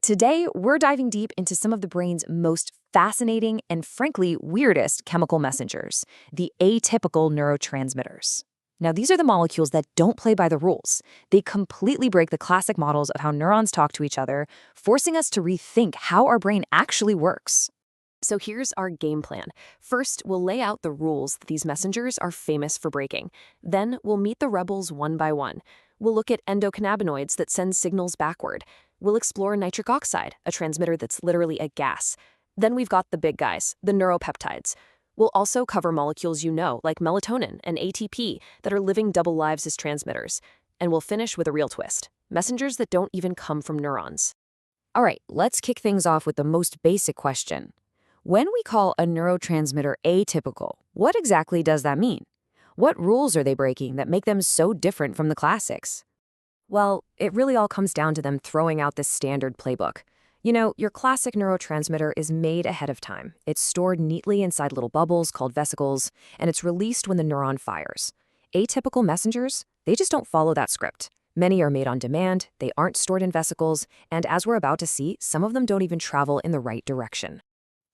Today, we're diving deep into some of the brain's most fascinating and frankly weirdest chemical messengers, the atypical neurotransmitters. Now, these are the molecules that don't play by the rules. They completely break the classic models of how neurons talk to each other, forcing us to rethink how our brain actually works. So here's our game plan. First, we'll lay out the rules that these messengers are famous for breaking. Then, we'll meet the rebels one by one. We'll look at endocannabinoids that send signals backward. We'll explore nitric oxide, a transmitter that's literally a gas. Then we've got the big guys, the neuropeptides. We'll also cover molecules you know, like melatonin and ATP, that are living double lives as transmitters. And we'll finish with a real twist, messengers that don't even come from neurons. All right, let's kick things off with the most basic question. When we call a neurotransmitter atypical, what exactly does that mean? What rules are they breaking that make them so different from the classics? Well, it really all comes down to them throwing out this standard playbook. You know, your classic neurotransmitter is made ahead of time. It's stored neatly inside little bubbles called vesicles, and it's released when the neuron fires. Atypical messengers, they just don't follow that script. Many are made on demand, they aren't stored in vesicles, and as we're about to see, some of them don't even travel in the right direction.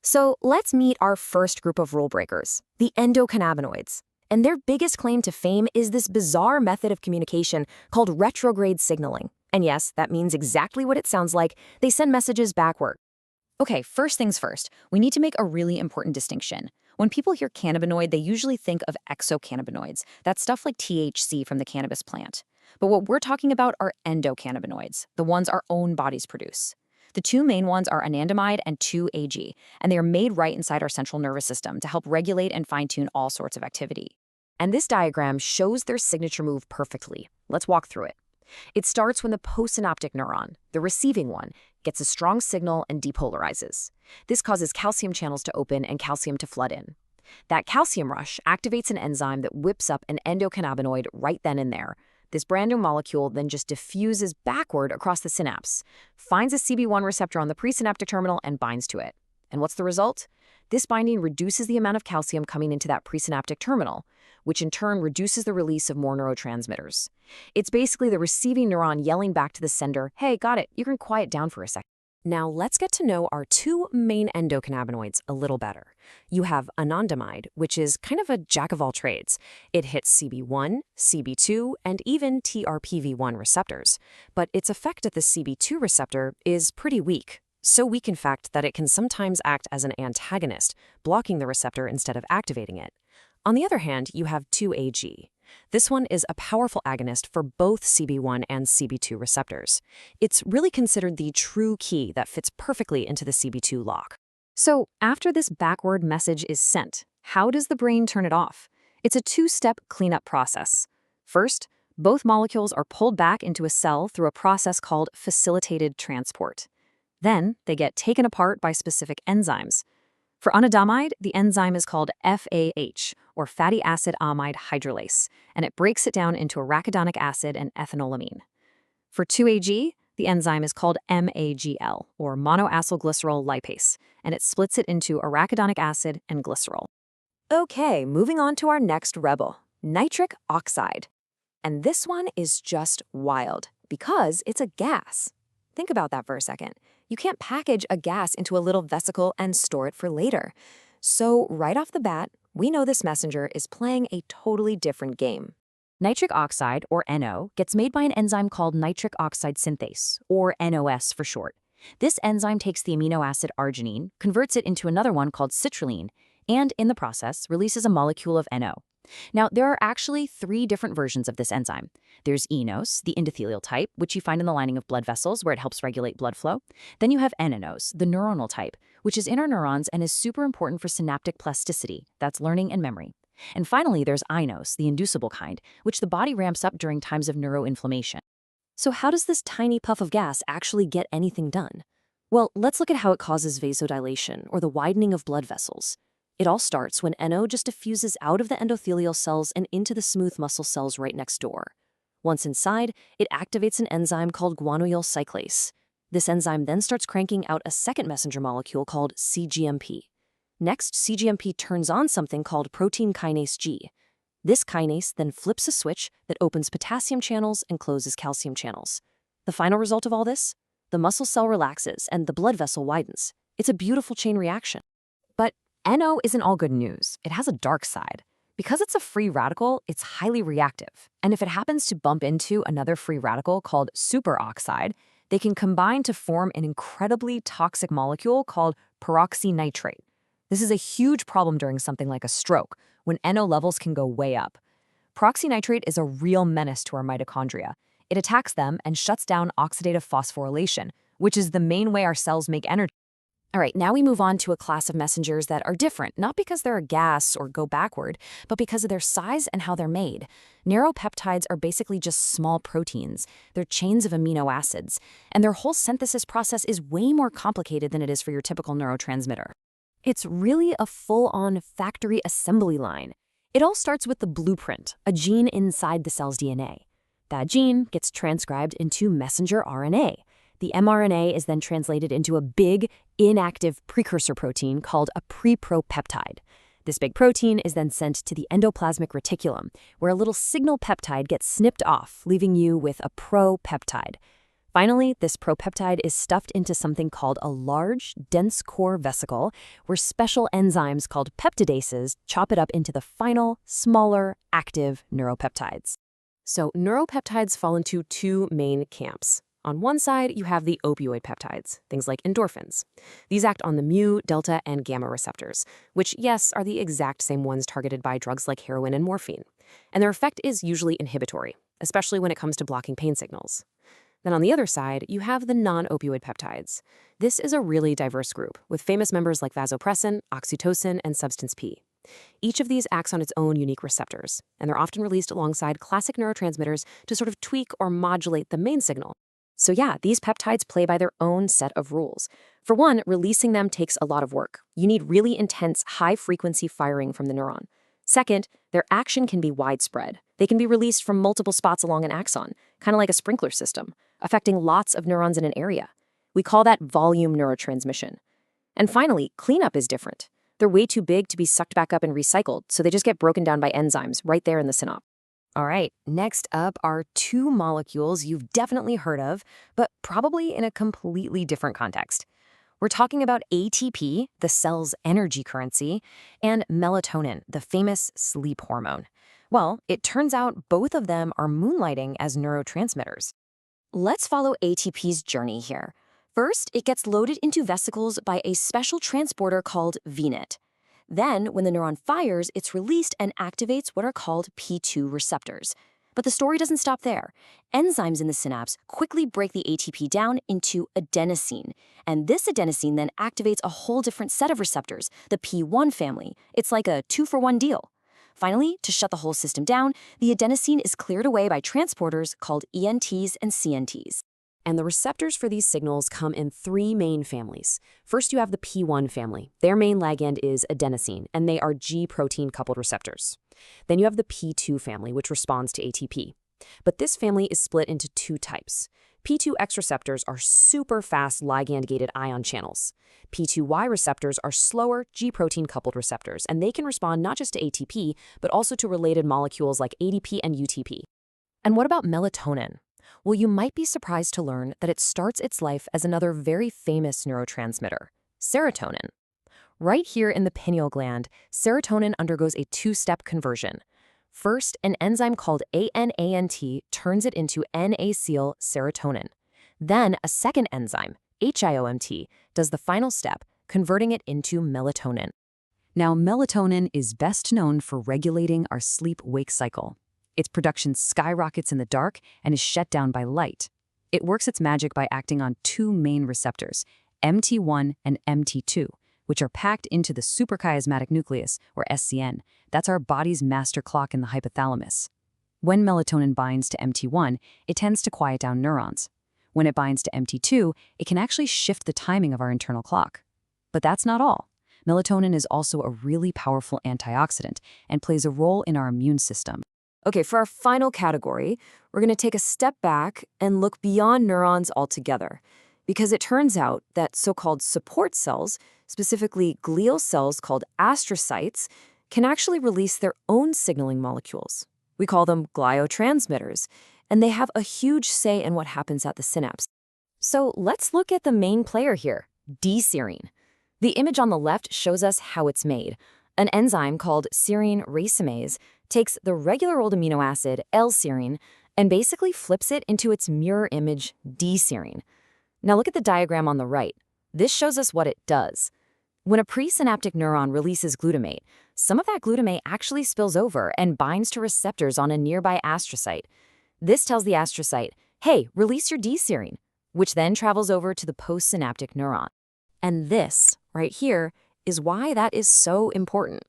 So let's meet our first group of rule breakers, the endocannabinoids. And their biggest claim to fame is this bizarre method of communication called retrograde signaling. And yes, that means exactly what it sounds like. They send messages backward. Okay, first things first, we need to make a really important distinction. When people hear cannabinoid, they usually think of exocannabinoids. That's stuff like THC from the cannabis plant. But what we're talking about are endocannabinoids, the ones our own bodies produce. The two main ones are anandamide and 2-AG, and they are made right inside our central nervous system to help regulate and fine-tune all sorts of activity. And this diagram shows their signature move perfectly. Let's walk through it. It starts when the postsynaptic neuron, the receiving one, gets a strong signal and depolarizes. This causes calcium channels to open and calcium to flood in. That calcium rush activates an enzyme that whips up an endocannabinoid right then and there. This brand new molecule then just diffuses backward across the synapse, finds a CB1 receptor on the presynaptic terminal, and binds to it. And what's the result? This binding reduces the amount of calcium coming into that presynaptic terminal, which in turn reduces the release of more neurotransmitters. It's basically the receiving neuron yelling back to the sender, hey, got it, you can quiet down for a second. Now let's get to know our two main endocannabinoids a little better. You have anandamide, which is kind of a jack of all trades. It hits CB1, CB2, and even TRPV1 receptors. But its effect at the CB2 receptor is pretty weak. So weak, in fact, that it can sometimes act as an antagonist, blocking the receptor instead of activating it. On the other hand, you have 2-AG. This one is a powerful agonist for both CB1 and CB2 receptors. It's really considered the true key that fits perfectly into the CB2 lock. So, after this backward message is sent, how does the brain turn it off? It's a two-step cleanup process. First, both molecules are pulled back into a cell through a process called facilitated transport. Then, they get taken apart by specific enzymes. For anandamide, the enzyme is called FAH, or fatty acid amide hydrolase, and it breaks it down into arachidonic acid and ethanolamine. For 2-AG, the enzyme is called MAGL, or monoacylglycerol lipase, and it splits it into arachidonic acid and glycerol. Okay, moving on to our next rebel, nitric oxide. And this one is just wild, because it's a gas. Think about that for a second. You can't package a gas into a little vesicle and store it for later. So right off the bat, we know this messenger is playing a totally different game. Nitric oxide, or NO, gets made by an enzyme called nitric oxide synthase, or NOS for short. This enzyme takes the amino acid arginine, converts it into another one called citrulline, and in the process releases a molecule of NO. Now, there are actually 3 different versions of this enzyme. There's eNOS, the endothelial type, which you find in the lining of blood vessels where it helps regulate blood flow. Then you have nNOS, the neuronal type, which is in our neurons and is super important for synaptic plasticity, that's learning and memory. And finally, there's iNOS, the inducible kind, which the body ramps up during times of neuroinflammation. So how does this tiny puff of gas actually get anything done? Well, let's look at how it causes vasodilation, or the widening of blood vessels. It all starts when NO just diffuses out of the endothelial cells and into the smooth muscle cells right next door. Once inside, it activates an enzyme called guanylyl cyclase. This enzyme then starts cranking out a second messenger molecule called cGMP. Next, cGMP turns on something called protein kinase G. This kinase then flips a switch that opens potassium channels and closes calcium channels. The final result of all this? the muscle cell relaxes and the blood vessel widens. It's a beautiful chain reaction. But NO isn't all good news. It has a dark side. Because it's a free radical, it's highly reactive. And if it happens to bump into another free radical called superoxide, they can combine to form an incredibly toxic molecule called peroxynitrate. This is a huge problem during something like a stroke, when NO levels can go way up. Peroxynitrate is a real menace to our mitochondria. It attacks them and shuts down oxidative phosphorylation, which is the main way our cells make energy. All right, now we move on to a class of messengers that are different, not because they're a gas or go backward, but because of their size and how they're made. Neuropeptides are basically just small proteins. They're chains of amino acids, and their whole synthesis process is way more complicated than it is for your typical neurotransmitter. It's really a full-on factory assembly line. It all starts with the blueprint, a gene inside the cell's DNA. That gene gets transcribed into messenger RNA. The mRNA is then translated into a big, inactive precursor protein called a prepropeptide. This big protein is then sent to the endoplasmic reticulum, where a little signal peptide gets snipped off, leaving you with a propeptide. Finally, this propeptide is stuffed into something called a large, dense core vesicle, where special enzymes called peptidases chop it up into the final, smaller, active neuropeptides. So neuropeptides fall into two main camps. On one side, you have the opioid peptides, things like endorphins. These act on the mu, delta, and gamma receptors, which, yes, are the exact same ones targeted by drugs like heroin and morphine. And their effect is usually inhibitory, especially when it comes to blocking pain signals. Then on the other side, you have the non-opioid peptides. This is a really diverse group, with famous members like vasopressin, oxytocin, and substance P. Each of these acts on its own unique receptors, and they're often released alongside classic neurotransmitters to sort of tweak or modulate the main signal. So yeah, these peptides play by their own set of rules. For one, releasing them takes a lot of work. You need really intense, high-frequency firing from the neuron. Second, their action can be widespread. They can be released from multiple spots along an axon, kind of like a sprinkler system, affecting lots of neurons in an area. We call that volume neurotransmission. And finally, cleanup is different. They're way too big to be sucked back up and recycled, so they just get broken down by enzymes right there in the synapse. All right, next up are two molecules you've definitely heard of, but probably in a completely different context. We're talking about ATP, the cell's energy currency, and melatonin, the famous sleep hormone. Well, it turns out both of them are moonlighting as neurotransmitters. Let's follow ATP's journey here. First, it gets loaded into vesicles by a special transporter called VNet. Then, when the neuron fires, it's released and activates what are called P2 receptors. But the story doesn't stop there. Enzymes in the synapse quickly break the ATP down into adenosine. And this adenosine then activates a whole different set of receptors, the P1 family. It's like a 2-for-1 deal. Finally, to shut the whole system down, the adenosine is cleared away by transporters called ENTs and CNTs. And the receptors for these signals come in three main families. First, you have the P1 family. Their main ligand is adenosine, and they are G protein-coupled receptors. Then you have the P2 family, which responds to ATP. But this family is split into two types. P2X receptors are super fast ligand-gated ion channels. P2Y receptors are slower G protein-coupled receptors, and they can respond not just to ATP, but also to related molecules like ADP and UTP. And what about melatonin? Well, you might be surprised to learn that it starts its life as another very famous neurotransmitter, serotonin. Right here in the pineal gland, serotonin undergoes a two-step conversion. First, an enzyme called ANANT turns it into N-acyl serotonin. Then, a second enzyme, HIOMT, does the final step, converting it into melatonin. Now, melatonin is best known for regulating our sleep-wake cycle. Its production skyrockets in the dark and is shut down by light. It works its magic by acting on two main receptors, MT1 and MT2, which are packed into the suprachiasmatic nucleus, or SCN. That's our body's master clock in the hypothalamus. When melatonin binds to MT1, it tends to quiet down neurons. When it binds to MT2, it can actually shift the timing of our internal clock. But that's not all. Melatonin is also a really powerful antioxidant and plays a role in our immune system. Okay, for our final category, we're going to take a step back and look beyond neurons altogether, because it turns out that so-called support cells, specifically glial cells called astrocytes, can actually release their own signaling molecules. We call them gliotransmitters, and they have a huge say in what happens at the synapse. So let's look at the main player here, D-serine. The image on the left shows us how it's made. An enzyme called serine racemase takes the regular old amino acid L-serine and basically flips it into its mirror image D-serine. Now look at the diagram on the right. This shows us what it does. When a presynaptic neuron releases glutamate, some of that glutamate actually spills over and binds to receptors on a nearby astrocyte. This tells the astrocyte, hey, release your D-serine, which then travels over to the postsynaptic neuron. And this, right here, is why that is so important.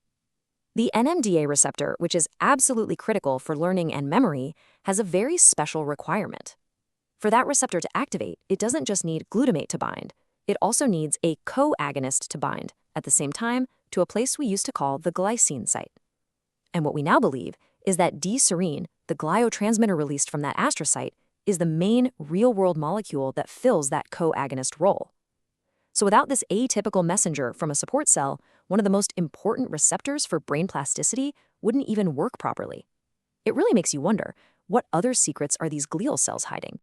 The NMDA receptor, which is absolutely critical for learning and memory, has a very special requirement. For that receptor to activate, it doesn't just need glutamate to bind. It also needs a co-agonist to bind, at the same time, to a place we used to call the glycine site. And what we now believe is that D-serine, the gliotransmitter released from that astrocyte, is the main real-world molecule that fills that co-agonist role. So without this atypical messenger from a support cell, one of the most important receptors for brain plasticity wouldn't even work properly. It really makes you wonder, what other secrets are these glial cells hiding?